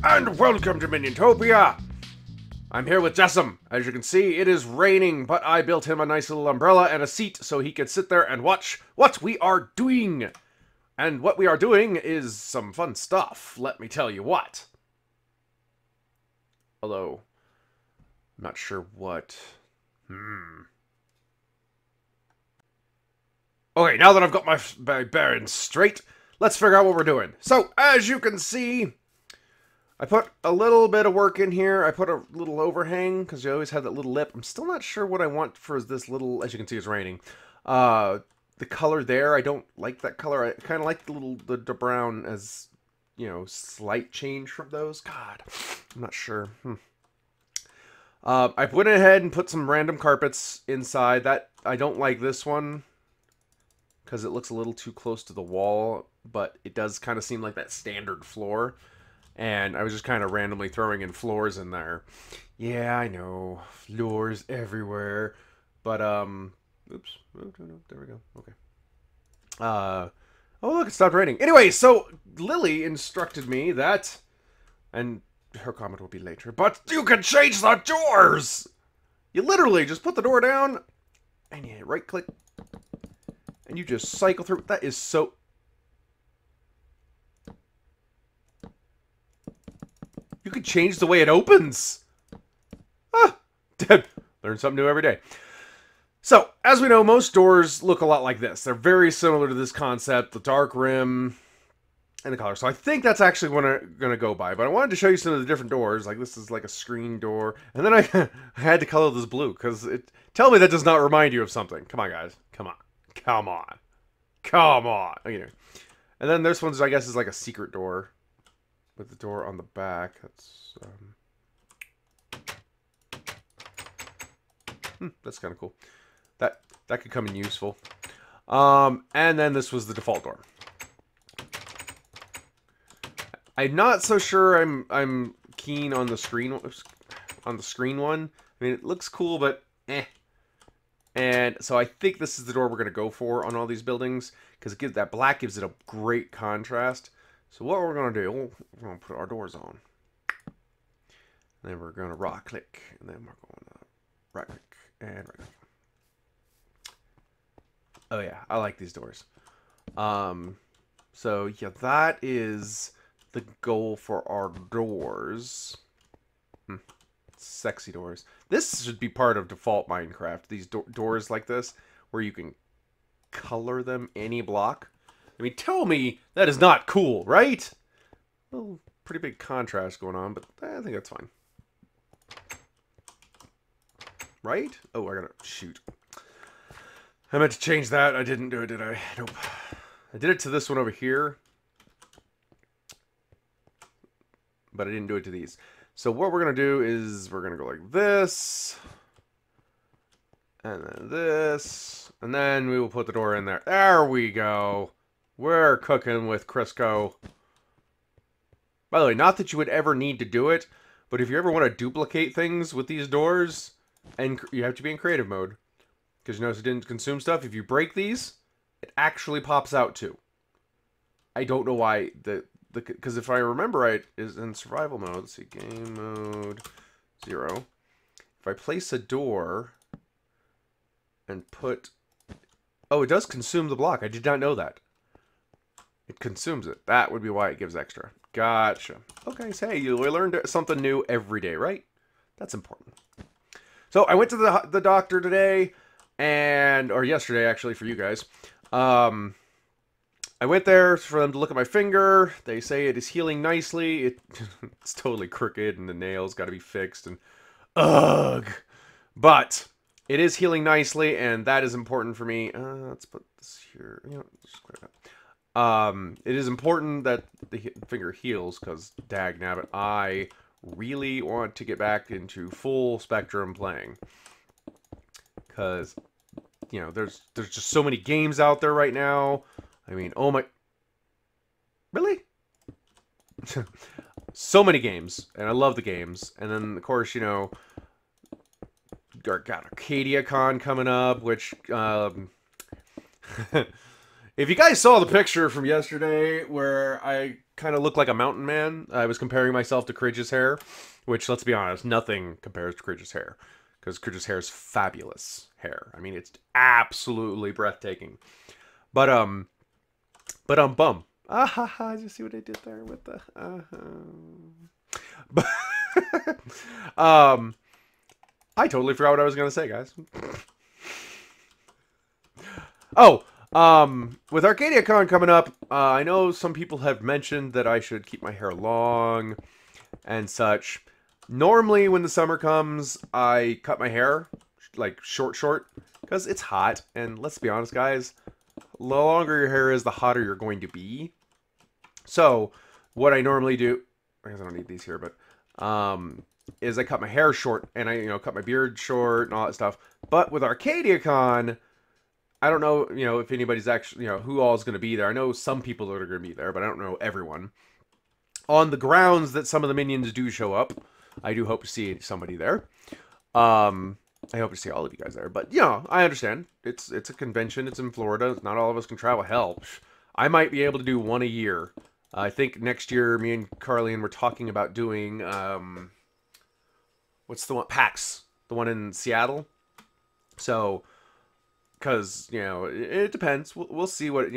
and welcome to MinionTopia! I'm here with Jessam. As you can see, it is raining, but I built him a nice little umbrella and a seat so he could sit there and watch what we are doing. And what we are doing is some fun stuff, let me tell you what. Although, I'm not sure what. Okay, now that I've got my bearings straight, let's figure out what we're doing. So, as you can see, I put a little bit of work in here. I put a little overhang, because you always have that little lip. I'm still not sure what I want for this little, as you can see, it's raining. The color there, I don't like that color. I kind of like the brown as, you know, slight change from those. God, I'm not sure. I went ahead and put some random carpets inside. That I don't like this one, because it looks a little too close to the wall, but it does kind of seem like that standard floor. And I was just kind of randomly throwing in floors in there. Yeah, I know. Floors everywhere. But, oops. Oh, no, there we go. Okay. Oh, look, it stopped raining. Anyway, so Lily instructed me that, and her comment will be later, but you can change the doors! You literally just put the door down, and you right-click, and you just cycle through. That is so... You can change the way it opens. Ah, learn something new every day. So, as we know, most doors look a lot like this. They're very similar to this concept, the dark rim and the color. So I think that's actually what I'm going to go by. But I wanted to show you some of the different doors. Like, this is like a screen door. And then I had to color this blue, because tell me that does not remind you of something. Come on, guys. Come on. Come on. Come on. Anyway. And then this one's, I guess, is like a secret door. With the door on the back. That's kind of cool. That could come in useful. And then this was the default door. I'm not so sure I'm keen on the screen one. I mean, it looks cool, but eh. And so I think this is the door we're gonna go for on all these buildings, because that black gives it a great contrast. So what we're going to do, we're going to put our doors on. And then we're going to right click. And then we're going to right click and right click. Oh yeah, I like these doors. So yeah, that is the goal for our doors. Sexy doors. This should be part of default Minecraft. These doors like this, where you can color them any block. I mean, tell me that is not cool, right? Well, pretty big contrast going on, but I think that's fine. Right? Oh, I gotta shoot. I meant to change that. I didn't do it, did I? Nope. I did it to this one over here, but I didn't do it to these. So what we're gonna do is we're gonna go like this, and then this, and then we will put the door in there. There we go. We're cooking with Crisco. By the way, not that you would ever need to do it, but if you ever want to duplicate things with these doors, and you have to be in creative mode, because you notice it didn't consume stuff. If you break these, it actually pops out too. I don't know why because if I remember right, is in survival mode. Let's see, game mode 0. If I place a door and put, oh, it does consume the block. I did not know that. It consumes it. That would be why it gives extra. Gotcha. Okay, so hey, you learned something new every day, right? That's important. So I went to the doctor today, or yesterday actually for you guys. I went there for them to look at my finger. They say it is healing nicely. It's totally crooked, and the nails got to be fixed, and ugh. But it is healing nicely, and that is important for me. Let's put this here. You know, just clear it up. It is important that the finger heals, because dagnabbit, I really want to get back into full spectrum playing. Because, you know, there's just so many games out there right now. I mean, oh my... Really? So many games, and I love the games. And then, of course, you know, got ArcadiaCon coming up, which, If you guys saw the picture from yesterday where I kind of look like a mountain man, I was comparing myself to Cridge's hair, which, let's be honest, nothing compares to Cridge's hair. Because Cridge's hair is fabulous hair. I mean, it's absolutely breathtaking. But, bum. Ah ha ha, did you see what I did there with the, But, I totally forgot what I was going to say, guys. Oh, with ArcadiaCon coming up, I know some people have mentioned that I should keep my hair long and such. Normally, when the summer comes, I cut my hair, like, short, because it's hot. And let's be honest, guys, the longer your hair is, the hotter you're going to be. So, what I normally do, I guess I don't need these here, but, is I cut my hair short, and I, cut my beard short and all that stuff. But with ArcadiaCon, I don't know, if anybody's actually, who all is going to be there. I know some people that are going to be there, but I don't know everyone. On the grounds that some of the minions do show up, I do hope to see somebody there. I hope to see all of you guys there. But, I understand. It's a convention. It's in Florida. Not all of us can travel. Hell, I might be able to do one a year. I think next year, me and Carlian were talking about doing, what's the one? PAX. The one in Seattle. So, because, it depends. We'll see what,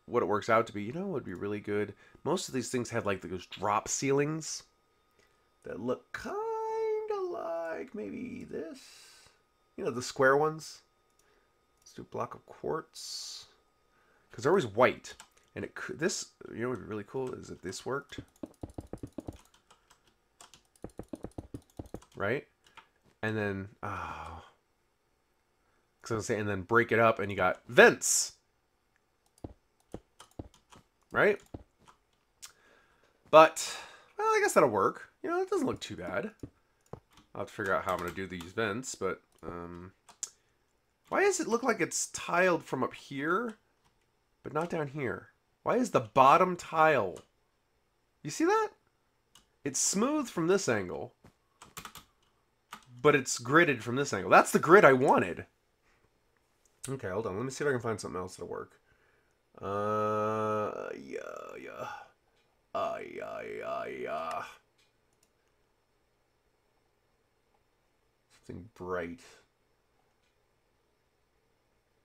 what it works out to be. What would be really good? Most of these things have, like, those drop ceilings that look kind of like maybe this. The square ones. Let's do a block of quartz. Because they're always white. And this, what would be really cool is if this worked. Right? And then, oh. Because I was saying, and then break it up and you got vents. Right? But, well, I guess that'll work. It doesn't look too bad. I'll have to figure out how I'm going to do these vents, but, why does it look like it's tiled from up here, but not down here? Why is the bottom tile? You see that? It's smooth from this angle, but it's gridded from this angle. That's the grid I wanted. Okay, hold on. Let me see if I can find something else that'll work. Yeah. Something bright.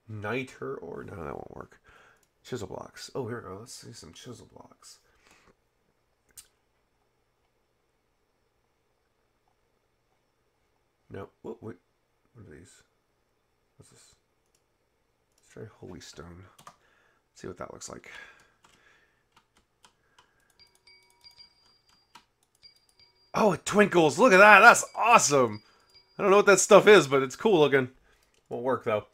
Niter or no, that won't work. Chisel blocks. Oh, here we go. Let's see some chisel blocks. No. What are these? What's this? Let's try Holy Stone. See what that looks like. Oh, it twinkles. Look at that. That's awesome. I don't know what that stuff is, but it's cool looking. Won't work, though.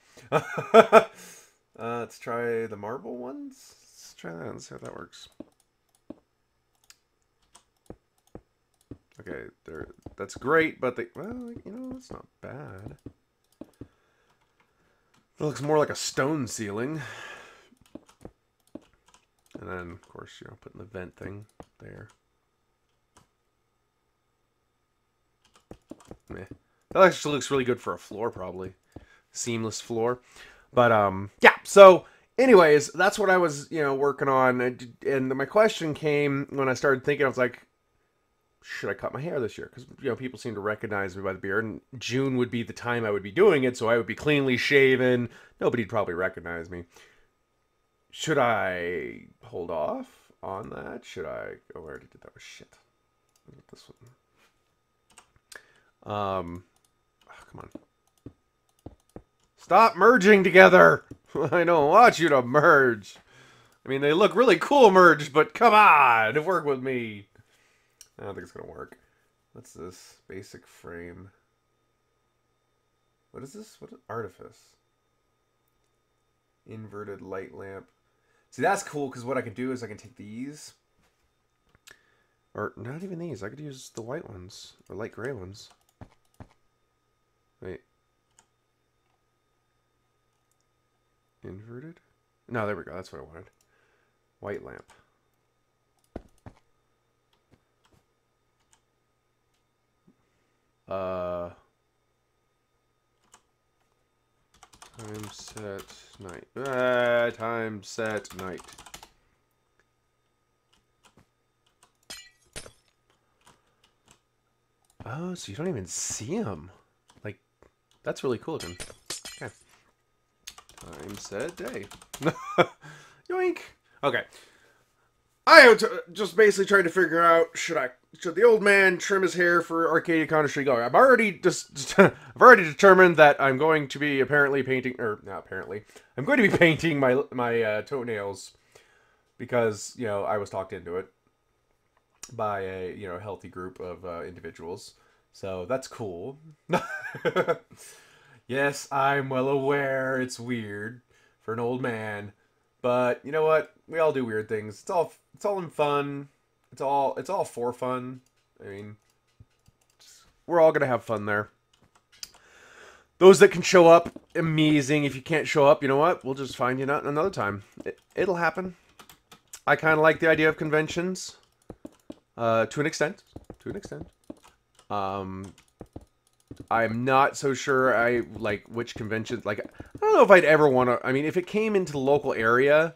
Let's try the marble ones. Let's try that and see how that works. Okay, that's great, but well, it's not bad. It looks more like a stone ceiling. And then, of course, putting the vent thing there. Meh. That actually looks really good for a floor, probably. Seamless floor. But, yeah. So, anyways, that's what I was, working on. And my question came when I started thinking. I was like, should I cut my hair this year? Because, people seem to recognize me by the beard. And June would be the time I would be doing it. So I would be cleanly shaven. Nobody'd probably recognize me. Should I hold off on that? Should I... Oh, I already did that. Shit. This one. Oh, come on. Stop merging together! I don't want you to merge. I mean, they look really cool merged, but come on! Work with me. I don't think it's gonna work. What's this? Basic frame. What is this? What is artifice? Inverted light lamp. See, that's cool, because what I can do is I can take these. Or, not even these. I could use the white ones. Or light gray ones. Wait. Inverted? No, there we go. That's what I wanted. White lamp. Time set night. Time set night. Oh, so you don't even see them. Like, that's really cool looking. Okay. Time set day. Yoink. Okay. I just basically trying to figure out should the old man trim his hair for Arcadia Con or should he go? I've already I've already determined that I'm going to be apparently painting, or not apparently, I'm going to be painting my toenails because I was talked into it by a healthy group of individuals, so that's cool. Yes, I'm well aware it's weird for an old man. But you know what? We all do weird things. It's all in fun. It's all for fun. I mean, we're all gonna have fun there. Those that can show up, amazing. If you can't show up, you know what? We'll just find you not another time. It'll happen. I kind of like the idea of conventions, to an extent. To an extent. I'm not so sure I like which conventions. Like, I don't know if I'd ever want to. I mean, if it came into the local area,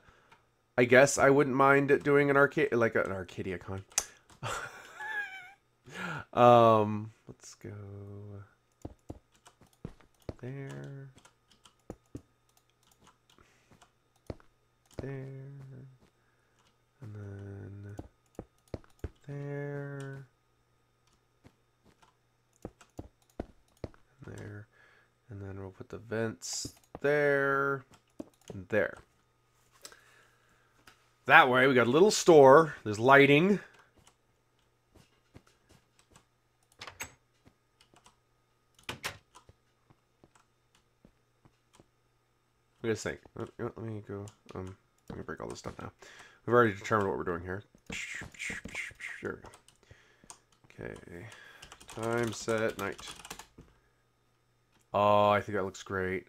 I guess I wouldn't mind doing an arcade, like an Arcadia Con. Let's go there, and then there. There, and then we'll put the vents there and there. That way we got a little store, there's lighting. What do you guys think? Let me go, let me break all this stuff now. We've already determined what we're doing here. There we go. Okay, time set night. Oh, I think that looks great.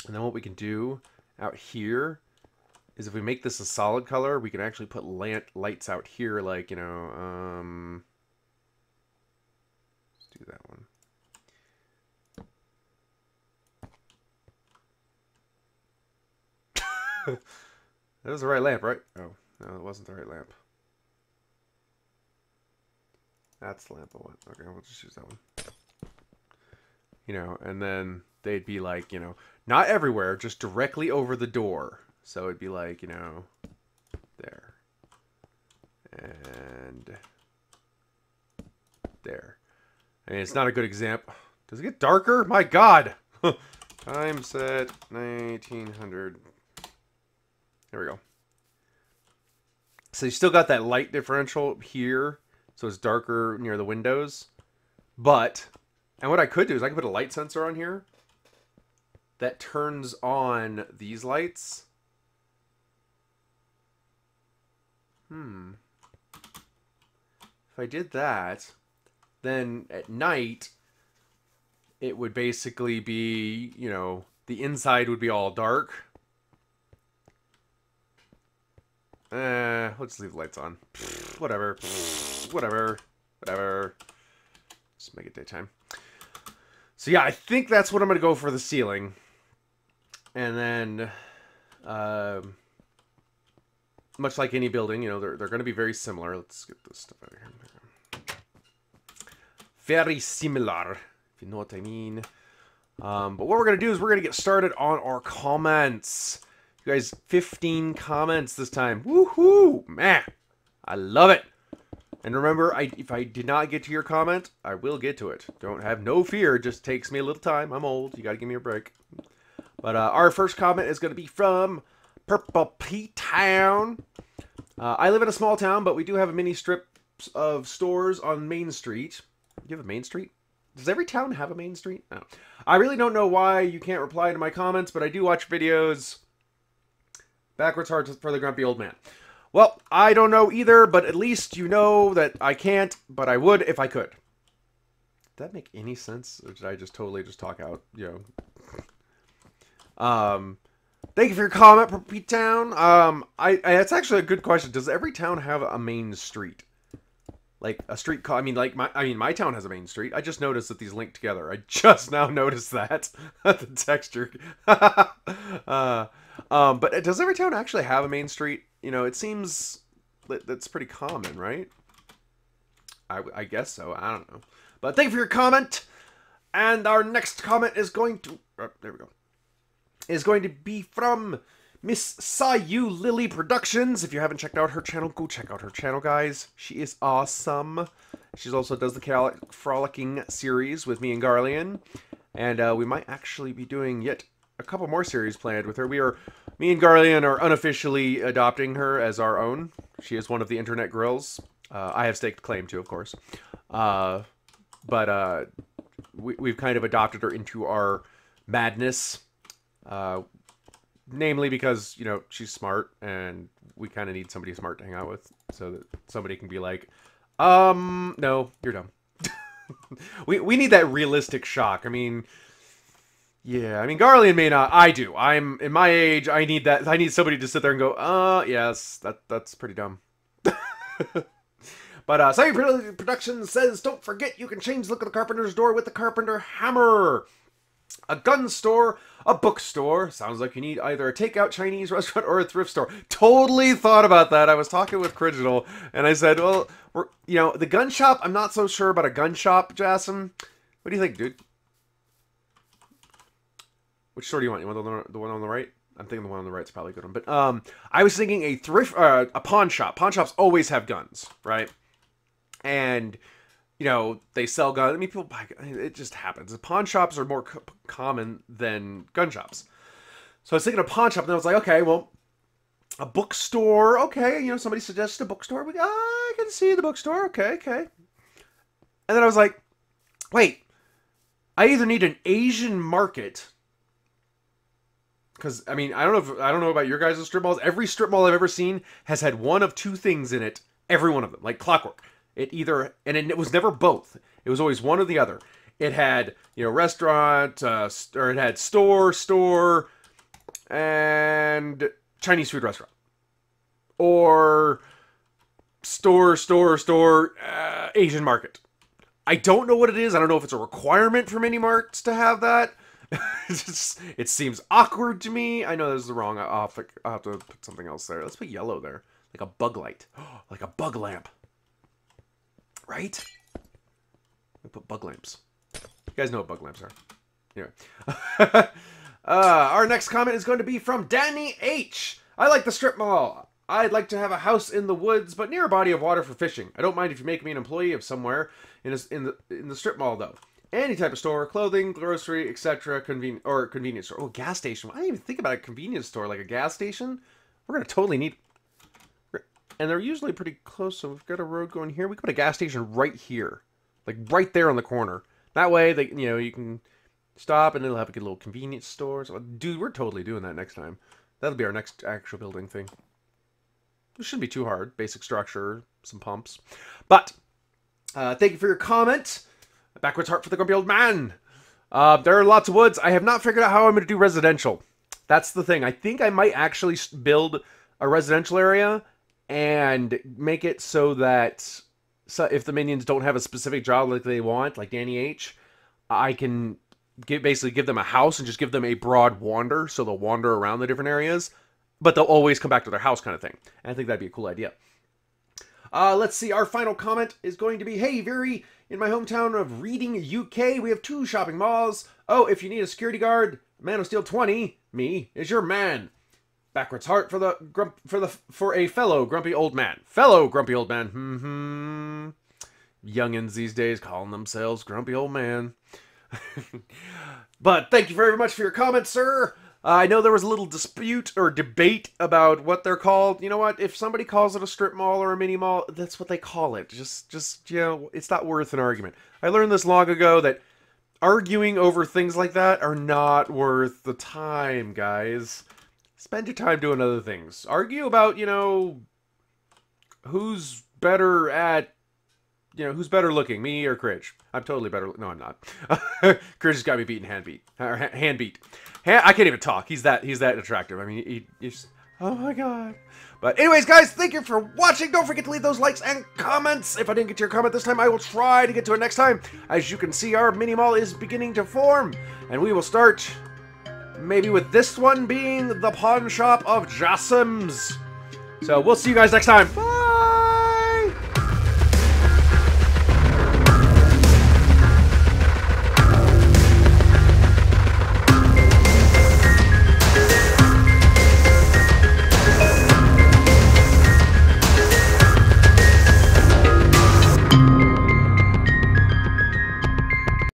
And then what we can do out here is if we make this a solid color, we can actually put lights out here, like, let's do that one. That was the right lamp, right? Oh, no, it wasn't the right lamp. That's the lamp I want. Okay, we'll just use that one. And then they'd be like, not everywhere, just directly over the door. So it'd be like, there. And there. And it's not a good example. Does it get darker? My God! Time set 1900. There we go. So you still got that light differential here. So it's darker near the windows. But... and what I could do is I could put a light sensor on here that turns on these lights. If I did that, then at night, it would basically be, the inside would be all dark. Let's leave the lights on. Whatever. Whatever. Just make it daytime. So yeah, I think that's what I'm going to go for the ceiling. And then, much like any building, they're going to be very similar. Let's get this stuff out of here. Very similar, if you know what I mean. But what we're going to do is we're going to get started on our comments. You guys, 15 comments this time. Woohoo! Man, I love it. And remember, if I did not get to your comment, I will get to it. Don't have no fear. It just takes me a little time. I'm old. You got to give me a break. But our first comment is going to be from Purple P Town. I live in a small town, but we do have a mini strip of stores on Main Street. You have a Main Street? Does every town have a Main Street? No. I really don't know why you can't reply to my comments, but I do watch videos. Backwards hard for the grumpy old man. Well, I don't know either, but at least you know that I can't, but I would if I could. Did that make any sense? Or did I just totally just talk out, Thank you for your comment, Purple P Town. That's actually a good question. Does every town have a main street? like a street call. I mean, like my town has a main street. I just noticed that these link together. I just now noticed that the texture. But does every town actually have a main street? You know, it seems that's pretty common, right? I guess so. I don't know. But thank you for your comment. And our next comment is going to... Oh, there we go. Is going to be from Miss Sayu Lily Productions. If you haven't checked out her channel, go check out her channel, guys. She is awesome. She also does the Frolicking series with me and Garlean. And we might actually be doing yet a couple more series planned with her. Me and Garlean are unofficially adopting her as our own. She is one of the internet grills. I have staked claim to, of course. But we've kind of adopted her into our madness. Namely because, you know, she's smart, and we kind of need somebody smart to hang out with, so that somebody can be like, no, you're dumb. we need that realistic shock. I mean, yeah, I mean, Garlean may not. I do. I'm, in my age, I need that. I need somebody to sit there and go, yes, that's pretty dumb. But Sayu Productions says, don't forget you can change the look of the carpenter's door with the carpenter hammer. A gun store, a bookstore. Sounds like you need either a takeout Chinese restaurant or a thrift store. Totally thought about that. I was talking with Criginal, and I said, well, you know, the gun shop, I'm not so sure about a gun shop, Jason. What do you think, dude? Which store do you want? You want the one on the right? I'm thinking the one on the right's probably a good one. But I was thinking a pawn shop. Pawn shops always have guns, right? And, you know, they sell guns. I mean, people buy guns. It just happens. The pawn shops are more common than gun shops. So I was thinking a pawn shop, and I was like, okay, well, a bookstore. Okay, you know, somebody suggested a bookstore. I can see the bookstore. Okay. And then I was like, wait, I either need an Asian market. Because, I mean, I don't know about your guys' strip malls. Every strip mall I've ever seen has had one of two things in it. Every one of them. Like clockwork. It either, and it was never both. It was always one or the other. It had, you know, restaurant, or it had store, and Chinese food restaurant. Or store, Asian market. I don't know what it is. I don't know if it's a requirement for mini marts to have that. It seems awkward to me. I know this is the wrong. I'll have to put something else there. Let's put yellow there. Like a bug light. Like a bug lamp. Right? We put bug lamps. You guys know what bug lamps are. Anyway. Our next comment is going to be from Danny H. I like the strip mall. I'd like to have a house in the woods, but near a body of water for fishing. I don't mind if you make me an employee of somewhere in the strip mall, though. Any type of store, clothing, grocery, etc. Convenience store. Oh, gas station. I didn't even think about a convenience store, like a gas station. We're going to totally need... And they're usually pretty close, so we've got a road going here. We could put a gas station right here. Like, right there on the corner. That way, you can stop, and it'll have a good little convenience store. So, dude, we're totally doing that next time. That'll be our next actual building thing. It shouldn't be too hard. Basic structure, some pumps. But, thank you for your comment. A backwards heart for the grumpy old man. There are lots of woods. I have not figured out how I'm going to do residential. That's the thing. I think I might actually build a residential area and make it so that if the minions don't have a specific job like they want, like Danny H, I can basically give them a house and just give them a broad wander, so they'll wander around the different areas, but they'll always come back to their house kind of thing. And I think that'd be a cool idea. Let's see, our final comment is going to be, hey, Very, in my hometown of Reading, UK, we have 2 shopping malls. Oh, if you need a security guard, Man of Steel 20, me, is your man. Backwards heart for a fellow grumpy old man. Fellow grumpy old man. Youngins these days calling themselves grumpy old man. But thank you very much for your comments, sir. I know there was a little dispute or debate about what they're called. You know what? If somebody calls it a strip mall or a mini mall, that's what they call it. Just you know, it's not worth an argument. I learned this long ago that arguing over things like that are not worth the time, guys. Spend your time doing other things. Argue about, you know, who's better at, you know, who's better looking, me or Cridge? I'm totally better. No, I'm not. Cridge has got me beaten hand beat. I can't even talk. He's that attractive. I mean, Oh my god. But anyways, guys, thank you for watching. Don't forget to leave those likes and comments. If I didn't get to your comment this time, I will try to get to it next time. As you can see, our mini mall is beginning to form. And we will start maybe with this one being the pawn shop of Jassim's. So we'll see you guys next time. Bye!